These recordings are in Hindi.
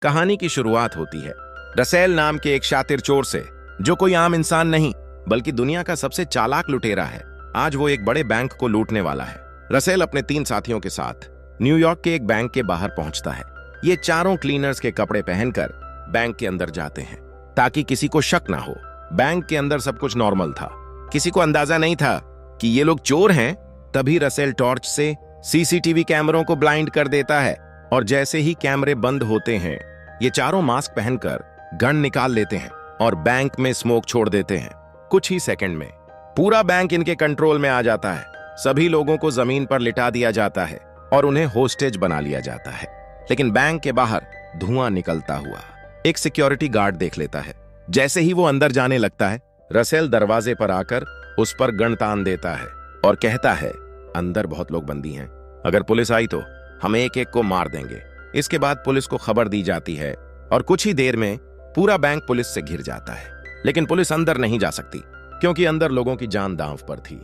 कहानी की शुरुआत होती है रसेल नाम के एक शातिर चोर से, जो कोई आम इंसान नहीं बल्कि दुनिया का सबसे चालाक लुटेरा है। आज वो एक बड़े बैंक को लूटने वाला है। रसेल अपने 3 साथियों के साथ न्यूयॉर्क के एक बैंक के बाहर पहुंचता है। ये चारों क्लीनर्स के कपड़े पहनकर बैंक के अंदर जाते हैं ताकि किसी को शक ना हो। बैंक के अंदर सब कुछ नॉर्मल था, किसी को अंदाजा नहीं था कि ये लोग चोर हैं। तभी रसेल टॉर्च से सीसीटीवी कैमरों को ब्लाइंड कर देता है और जैसे ही कैमरे बंद होते हैं, ये चारों मास्क पहनकर गन निकाल लेते हैं और बैंक में स्मोक छोड़ देते हैं। कुछ ही सेकंड में पूरा बैंक इनके कंट्रोल में आ जाता है। सभी लोगों को जमीन पर लिटा दिया जाता है और उन्हें होस्टेज बना लिया जाता है। लेकिन बैंक के बाहर धुआं निकलता हुआ एक सिक्योरिटी गार्ड देख लेता है। जैसे ही वो अंदर जाने लगता है, रसेल दरवाजे पर आकर उस पर गन तान देता है और कहता है, अंदर बहुत लोग बंदी हैं, अगर पुलिस आई तो हम एक एक को मार देंगे। इसके बाद पुलिस को खबर दी जाती है और कुछ ही देर में पूरा बैंक पुलिस से घिर जाता है। लेकिन पुलिस अंदर नहीं जा सकती क्योंकि अंदर लोगों की जान दांव पर थी।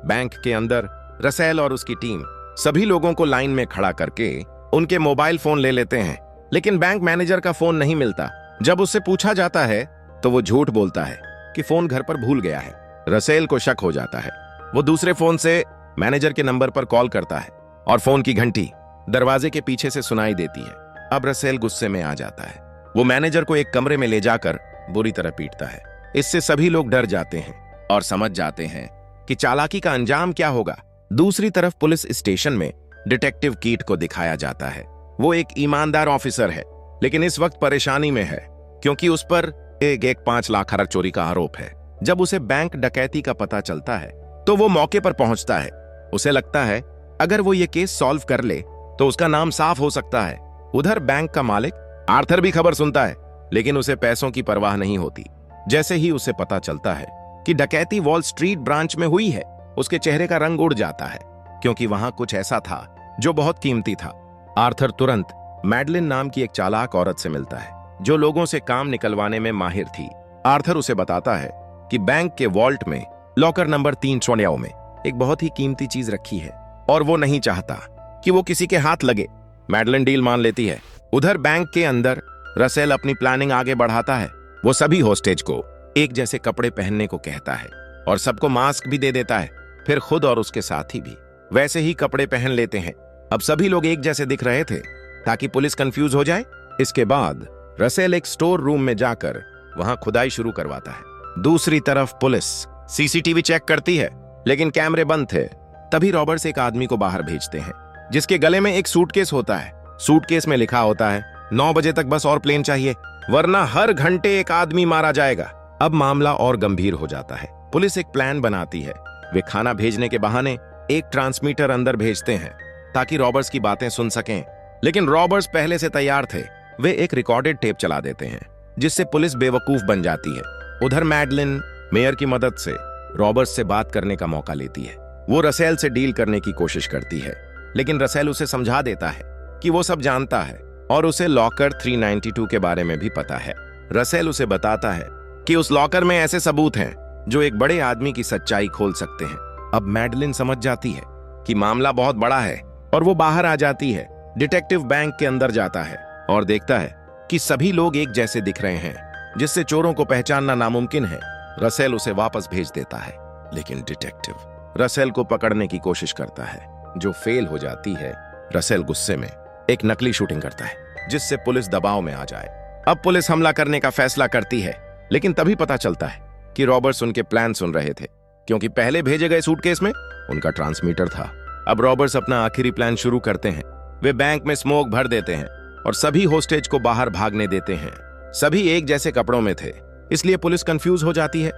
बैंक के अंदर रसेल और उसकी टीम सभी लोगों को लाइन में खड़ा करके उनके मोबाइल फोन ले लेते हैं, लेकिन बैंक मैनेजर का फोन नहीं मिलता। जब उससे पूछा जाता है तो वो झूठ बोलता है कि फोन घर पर भूल गया है। रसेल को शक हो जाता है। वो दूसरे फोन से मैनेजर के नंबर पर कॉल करता है और फोन की घंटी दरवाजे के पीछे से सुनाई देती है। अब रसेल गुस्से में आ जाता है। वो मैनेजर को एक कमरे में ले जाकर बुरी तरह पीटता है। इससे सभी लोग डर जाते हैं और समझ जाते हैं कि चालाकी का अंजाम क्या होगा। दूसरी तरफ पुलिस स्टेशन में डिटेक्टिव कीट को दिखाया जाता है। वो एक ईमानदार ऑफिसर है, लेकिन इस वक्त परेशानी में है क्योंकि उस पर एक 5 लाख खरक चोरी का आरोप है। जब उसे बैंक डकैती का पता चलता है तो वो मौके पर पहुंचता है। उसे लगता है अगर वो ये केस सॉल्व कर ले तो उसका नाम साफ हो सकता है। उधर बैंक का मालिक आर्थर भी खबर सुनता है, लेकिन उसे पैसों की परवाह नहीं होती। जैसे ही उसे पता चलता है कि डकैती वॉल स्ट्रीट ब्रांच में हुई है, उसके चेहरे का रंग उड़ जाता है क्योंकि वहां कुछ ऐसा था जो बहुत कीमती था। आर्थर तुरंत मैडलिन नाम की एक चालाक औरत से मिलता है जो लोगों से काम निकलवाने में माहिर थी। आर्थर उसे बताता है कि बैंक के वॉल्ट में लॉकर नंबर 3 में एक बहुत ही कीमती चीज रखी है और वो नहीं चाहता कि वो किसी के हाथ लगे। मैडलिन डील मान लेती है। उधर बैंक के अंदर रसेल अपनी प्लानिंग आगे बढ़ाता है। वो सभी होस्टेज को एक जैसे कपड़े पहनने को कहता है और सबको मास्क भी दे देता है। फिर खुद और उसके साथी भी वैसे ही कपड़े पहन लेते हैं। अब सभी लोग एक जैसे दिख रहे थे ताकि पुलिस कंफ्यूज हो जाए। इसके बाद रसेल एक स्टोर रूम में जाकर वहां खुदाई शुरू करवाता है। दूसरी तरफ पुलिस सीसीटीवी चेक करती है, लेकिन कैमरे बंद थे। तभी रॉबर्ट्स एक आदमी को बाहर भेजते हैं जिसके गले में एक सूटकेस होता है। सूटकेस में लिखा होता है 9 बजे तक बस और प्लेन चाहिए, वरना हर घंटे एक आदमी मारा जाएगा। अब मामला और गंभीर हो जाता है। पुलिस एक प्लान बनाती है। वे खाना भेजने के बहाने एक ट्रांसमीटर अंदर भेजते हैं ताकि रॉबर्ट्स की बातें सुन सकें, लेकिन रॉबर्ट्स पहले से तैयार थे। वे एक रिकॉर्डेड टेप चला देते हैं जिससे पुलिस बेवकूफ बन जाती है। उधर मैडलिन मेयर की मदद से रॉबर्ट्स से बात करने का मौका लेती है। वो रसेल से डील करने की कोशिश करती है, लेकिन रसेल उसे समझा देता है कि वो सब जानता है और उसे लॉकर 392 के बारे में भी पता है। रसेल उसे बताता है कि उस लॉकर में ऐसे सबूत हैं जो एक बड़े आदमी की सच्चाई खोल सकते हैं। अब मैडलिन समझ जाती है कि मामला बहुत बड़ा है और वो बाहर आ जाती है। डिटेक्टिव बैंक के अंदर जाता है और देखता है कि सभी लोग एक जैसे दिख रहे हैं, जिससे चोरों को पहचानना नामुमकिन है। रसेल उसे वापस भेज देता है, लेकिन डिटेक्टिव रसेल को पकड़ने की कोशिश करता है, जो फेल हो जाती है। रसेल गुस्से में एक नकली शूटिंग करता है जिससे पुलिस दबाव में आ जाए। अब पुलिस हमला करने का फैसला करती है, लेकिन तभी पता चलता है कि रॉबर्ट्स उनके प्लान सुन रहे थे क्योंकि पहले भेजे गए सूटकेस में उनका ट्रांसमीटर था। अब रॉबर्ट्स अपना आखिरी प्लान शुरू करते हैं। वे बैंक में स्मोक भर देते हैं और सभी होस्टेज को बाहर भागने देते हैं। सभी एक जैसे कपड़ों में थे, इसलिए पुलिस कंफ्यूज हो जाती है।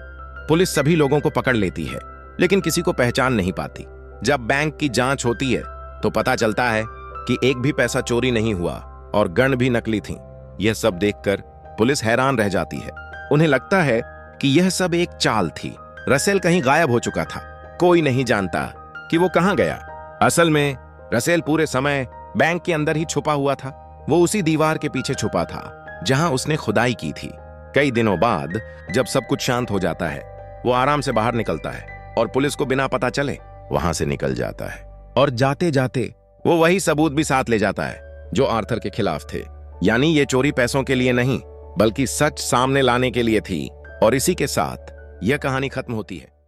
पुलिस सभी लोगों को पकड़ लेती है, लेकिन किसी को पहचान नहीं पाती। जब बैंक की जांच होती है तो पता चलता है कि एक भी पैसा चोरी नहीं हुआ और गन भी नकली थी। यह सब देखकर पुलिस हैरान रह जाती है। उन्हें लगता है कि यह सब एक चाल थी। रसेल कहीं गायब हो चुका था। कोई नहीं जानता कि वो कहां गया। असल में रसेल पूरे समय बैंक के अंदर ही छुपा हुआ था। वो उसी दीवार के पीछे छुपा था जहां उसने खुदाई की थी। कई दिनों बाद जब सब कुछ शांत हो जाता है, वो आराम से बाहर निकलता है और पुलिस को बिना पता चले वहां से निकल जाता है। और जाते जाते वो वही सबूत भी साथ ले जाता है जो आर्थर के खिलाफ थे। यानी ये चोरी पैसों के लिए नहीं, बल्कि सच सामने लाने के लिए थी। और इसी के साथ यह कहानी खत्म होती है।